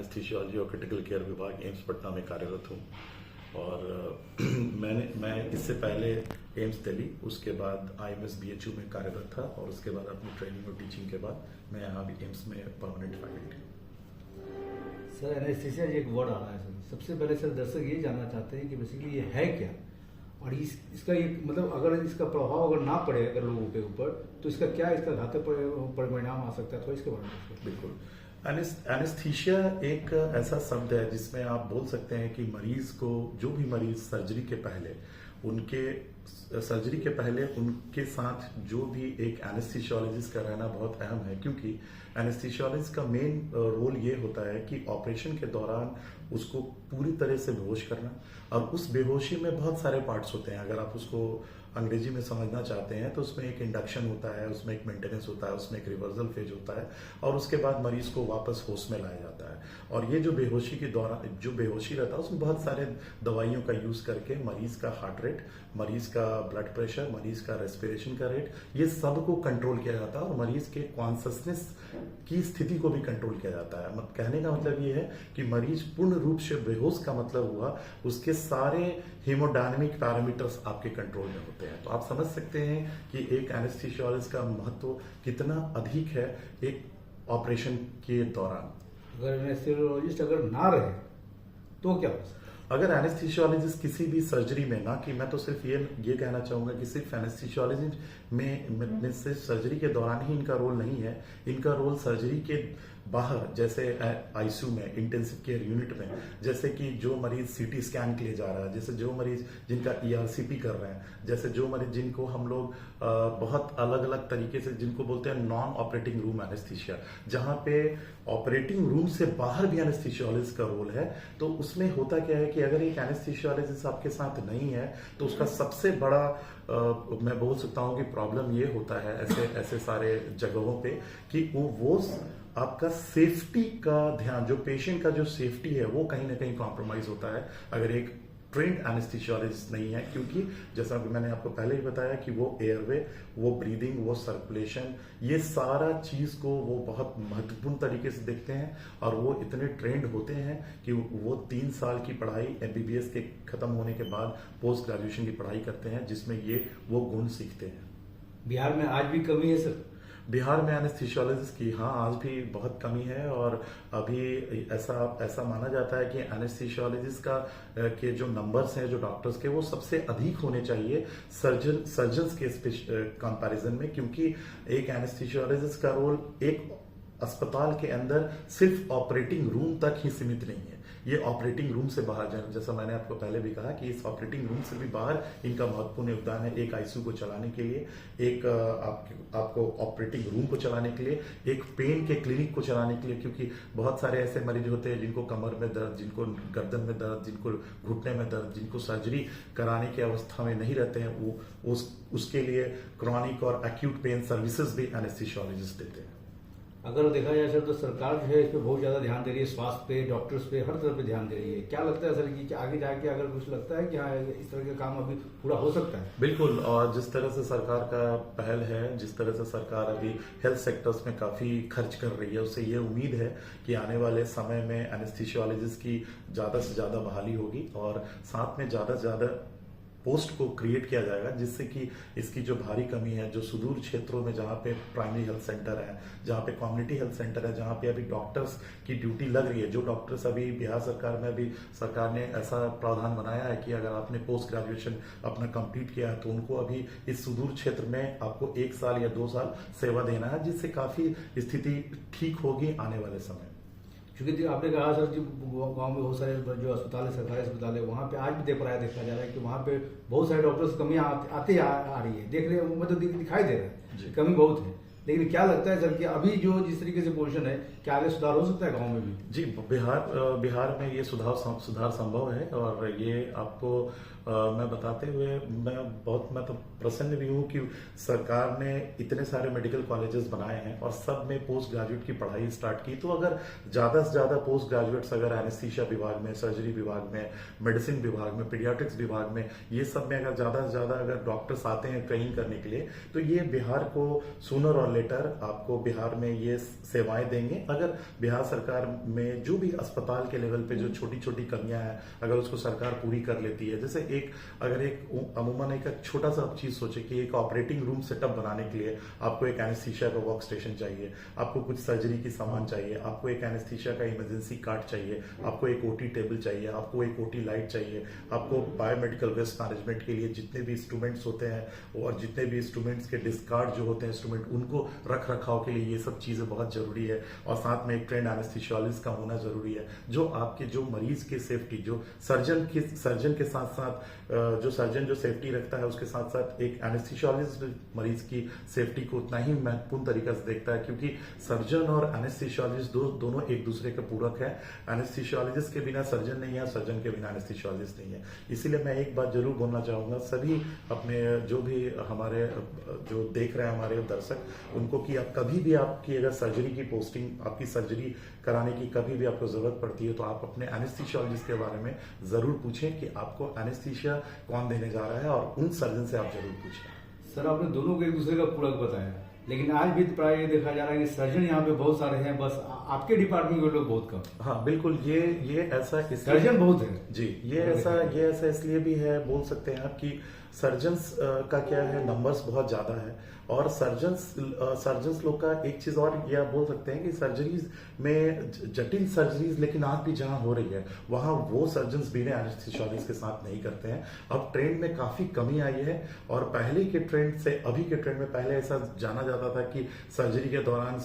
Anaesthesiology और critical care विभाग AIIMS Patna में कार्यरत हूँ। और मैं इससे पहले एम्स दिल्ली, उसके बाद IMS BHU में कार्यरत था और उसके बाद अपनी ट्रेनिंग और टीचिंग के बाद मैं यहाँ भी एम्स में परमानेंट फैकल्टी हूँ। सर एनेस्थीसिया एक वर्ड आ रहा है सर, सबसे पहले सर दर्शक ये जानना चाहते हैं कि बेसिकली ये है क्या, और इसका एक मतलब अगर इसका प्रभाव अगर ना पड़े अगर लोगों के ऊपर तो इसका क्या इसका घातक परिणाम आ सकता है, तो इसके बारे में। बिल्कुल, एनेस्थीसिया एक ऐसा शब्द है जिसमें आप बोल सकते हैं कि मरीज को, जो भी मरीज सर्जरी के पहले उनके साथ जो भी एक एनेस्थीसियोलॉजिस्ट का रहना बहुत अहम है, क्योंकि एनेस्थीसियोलॉजिस्ट का मेन रोल ये होता है कि ऑपरेशन के दौरान उसको पूरी तरह से बेहोश करना, और उस बेहोशी में बहुत सारे पार्ट्स होते हैं। अगर आप उसको अंग्रेजी में समझना चाहते हैं तो उसमें एक इंडक्शन होता है, उसमें एक मेंटेनेंस होता है, उसमें एक रिवर्सल फेज होता है, और उसके बाद मरीज को वापस होश में लाया जाता है। और ये जो बेहोशी के दौरान जो बेहोशी रहता है उसमें बहुत सारे दवाइयों का यूज करके मरीज का हार्ट रेट, मरीज का ब्लड प्रेशर, मरीज का रेस्पिरेशन का रेट, ये सब को कंट्रोल किया जाता है और मरीज के कॉन्शसनेस की स्थिति को भी कंट्रोल किया जाता है। कहने का मतलब ये है कि मरीज पूर्ण रूप से बेहोश का मतलब हुआ उसके सारे हीमोडायनामिक पैरामीटर्स आपके कंट्रोल में होते हैं। तो आप समझ सकते हैं कि एक एनेस्थीसियोलॉजिस्ट का महत्व कितना अधिक है एक ऑपरेशन के दौरान। अगर एनेस्थीसियोलॉजिस्ट अगर ना रहे तो क्या हो सकता है? अगर एनेस्थीसियोलॉजिस्ट किसी भी सर्जरी में, ना कि मैं तो सिर्फ ये कहना चाहूंगा कि सिर्फ एनेस्थीसियोलॉजी में सिर्फ सर्जरी के दौरान ही इनका रोल नहीं है, इनका रोल सर्जरी के बाहर, जैसे ICU में, इंटेंसिव केयर यूनिट में, जैसे कि जो मरीज CT स्कैन के लिए जा रहा है, जैसे जो मरीज जिनका ERCP कर रहे हैं, जैसे जो मरीज जिनको हम लोग बहुत अलग अलग तरीके से जिनको बोलते हैं नॉन ऑपरेटिंग रूम एनेस्थीसिया, जहां पे ऑपरेटिंग रूम से बाहर भी एनेस्थीसियोलॉजिस्ट का रोल है। तो उसमें होता क्या है कि अगर एक एनेस्थीसियोलॉजिस्ट आपके साथ नहीं है तो उसका सबसे बड़ा मैं बोल सकता हूं कि प्रॉब्लम ये होता है ऐसे सारे जगहों पे कि वो आपका सेफ्टी का ध्यान, जो पेशेंट का जो सेफ्टी है वो कहीं ना कहीं कॉम्प्रोमाइज होता है अगर एक ट्रेंड एनेस्थीसियोलॉजिस्ट नहीं है। क्योंकि जैसा कि मैंने आपको पहले ही बताया कि वो एयरवे, वो ब्रीदिंग, वो सर्कुलेशन, ये सारा चीज को वो बहुत महत्वपूर्ण तरीके से देखते हैं, और वो इतने ट्रेंड होते हैं कि वो 3 साल की पढ़ाई MBBS के खत्म होने के बाद पोस्ट ग्रेजुएशन की पढ़ाई करते हैं, जिसमें वो गुण सीखते हैं। बिहार में आज भी कमी है सर? बिहार में एनेस्थीसियोलॉजिस्ट की आज भी बहुत कमी है, और अभी ऐसा माना जाता है कि एनेस्थीसियोलॉजिस्ट का के जो नंबर्स हैं, जो डॉक्टर्स के, वो सबसे अधिक होने चाहिए सर्जन्स के कंपैरिजन में, क्योंकि एक एनेस्थीसियोलॉजिस्ट का रोल एक अस्पताल के अंदर सिर्फ ऑपरेटिंग रूम तक ही सीमित नहीं है, ये ऑपरेटिंग रूम से बाहर जाए, जैसा मैंने आपको पहले भी कहा कि इस ऑपरेटिंग रूम से भी बाहर इनका महत्वपूर्ण योगदान है। एक ICU को चलाने के लिए, एक आपको ऑपरेटिंग रूम को चलाने के लिए, एक पेन के क्लिनिक को चलाने के लिए, क्योंकि बहुत सारे ऐसे मरीज होते हैं जिनको कमर में दर्द, जिनको गर्दन में दर्द, जिनको घुटने में दर्द, जिनको सर्जरी कराने की अवस्था में नहीं रहते हैं, वो उसके लिए क्रॉनिक और एक्यूट पेन सर्विसेज भी एनेस्थीसियोलॉजिस्ट देते हैं। अगर देखा जाए सर तो सरकार जो है इस पे बहुत ज्यादा ध्यान दे रही है, स्वास्थ्य पे, डॉक्टर्स पे, हर तरफ पे ध्यान दे रही है। क्या लगता है सर कि आगे जाके अगर कुछ लगता है कि हाँ इस तरह के काम अभी पूरा हो सकता है? बिल्कुल, और जिस तरह से सरकार का पहल है, जिस तरह से सरकार अभी हेल्थ सेक्टर्स में काफी खर्च कर रही है, उससे ये उम्मीद है कि आने वाले समय में एनेस्थीसियोलॉजिस्ट की ज्यादा से ज्यादा बहाली होगी, और साथ में ज्यादा से ज्यादा पोस्ट को क्रिएट किया जाएगा, जिससे कि इसकी जो भारी कमी है, जो सुदूर क्षेत्रों में जहाँ पे प्राइमरी हेल्थ सेंटर है, जहाँ पे कम्युनिटी हेल्थ सेंटर है, जहाँ पे अभी डॉक्टर्स की ड्यूटी लग रही है, जो डॉक्टर्स अभी बिहार सरकार में अभी सरकार ने ऐसा प्रावधान बनाया है कि अगर आपने पोस्ट ग्रेजुएशन अपना कंप्लीट किया है तो उनको अभी इस सुदूर क्षेत्र में आपको 1 साल या 2 साल सेवा देना है, जिससे काफी स्थिति ठीक होगी आने वाले समय। क्योंकि आपने कहा सर जी गांव में बहुत सारे जो अस्पताल है, सरकारी अस्पताल है, वहाँ पे आज भी देखा जा रहा है कि वहाँ पे बहुत सारे डॉक्टर्स कमियां आती आ रही है, देख रहे हैं, मतलब दिखाई दे रहा है कमी बहुत है। लेकिन क्या लगता है सर कि अभी जो जिस तरीके से पोजीशन है, क्या आगे सुधार हो सकता है गाँव में भी? जी, बिहार में ये सुधार संभव है, और ये आपको मैं बताते हुए मैं तो प्रसन्न भी हूँ कि सरकार ने इतने सारे मेडिकल कॉलेजेस बनाए हैं और सब में पोस्ट ग्रेजुएट की पढ़ाई स्टार्ट की। तो अगर ज्यादा से ज्यादा पोस्ट ग्रेजुएट्स अगर एनेस्थीसिया विभाग में, सर्जरी विभाग में, मेडिसिन विभाग में, पीडियाट्रिक्स विभाग में, ये सब में अगर ज्यादा से ज्यादा अगर डॉक्टर्स आते हैं ट्रेनिंग करने के लिए, तो ये बिहार को सूनर और लेटर आपको बिहार में ये सेवाएं देंगे। अगर बिहार सरकार में जो भी अस्पताल के लेवल पे जो छोटी छोटी कमियां हैं, अगर उसको सरकार पूरी कर लेती है, जैसे अमूमन एक छोटा सा चीज सोचे कि एक ऑपरेटिंग रूम सेटअप बनाने के लिए आपको एक एनेस्थीसिया का वर्क स्टेशन चाहिए, आपको कुछ सर्जरी की सामान चाहिए, आपको एक एनेस्थीसिया का इमरजेंसी कार्ड चाहिए, आपको एक ओटी टेबल चाहिए, आपको एक ओटी लाइट चाहिए, आपको बायोमेडिकल वेस्ट मैनेजमेंट के लिए जितने भी इंस्ट्रूमेंट्स होते हैं और जितने भी इंस्ट्रूमेंट्स के डिस्कार्ड जो होते हैं इंस्ट्रूमेंट, उनको रख रखाव के लिए ये सब चीजें बहुत जरूरी है। और साथ में एक ट्रेंड एनेस्थीसियोलॉजिस्ट का होना जरूरी है, जो आपके जो मरीज के सेफ्टी, जो सर्जन के साथ साथ जो सर्जन जो सेफ्टी रखता है उसके साथ साथ एक एनेस्थीसियोलॉजिस्ट मरीज की सेफ्टी को उतना ही महत्वपूर्ण तरीके से देखता है, क्योंकि सर्जन और एनेस्थीसियोलॉजिस्ट दोनों एक दूसरे के पूरक है। एनेस्थीसियोलॉजिस्ट के बिना सर्जन नहीं है, सर्जन के बिना एनेस्थीसियोलॉजिस्ट नहीं है। इसीलिए मैं एक बात जरूर बोलना चाहूंगा सभी अपने जो भी हमारे जो देख रहे हैं हमारे दर्शक, उनको कि आप कभी भी आपकी अगर सर्जरी की पोस्टिंग, आपकी सर्जरी कराने की कभी भी आपको जरूरत पड़ती है तो आप अपने एनेस्थीसियोलॉजिस्ट के बारे में जरूर पूछें कि आपको एनेस्थीसिया कौन देने जा रहा है, और उन सर्जन से आप जरूर पूछें। सर आपने दोनों को एक दूसरे का पूरक बताया, लेकिन आज भी प्राय ये देखा जा रहा है कि सर्जन यहाँ पे बहुत सारे हैं, बस आपके डिपार्टमेंट के लोग बहुत कम। हाँ बिल्कुल, ये ऐसा सर्जन बहुत है जी, ये ऐसा इसलिए भी है, बोल सकते हैं आप कि सर्जन्स का क्या है, नंबर्स बहुत ज्यादा है, और सर्जन्स लोग का एक चीज और यह बोल सकते हैं कि सर्जरीज में जटिल सर्जरीज लेकिन आज भी जहां हो रही है वहां वो सर्जन्स बिना एनेस्थीसियोलॉजिस्ट के साथ नहीं करते हैं। अब ट्रेंड में काफी कमी आई है, और पहले के ट्रेंड से अभी के ट्रेंड में पहले ऐसा जाना जाता था कि सर्जरी के दौरान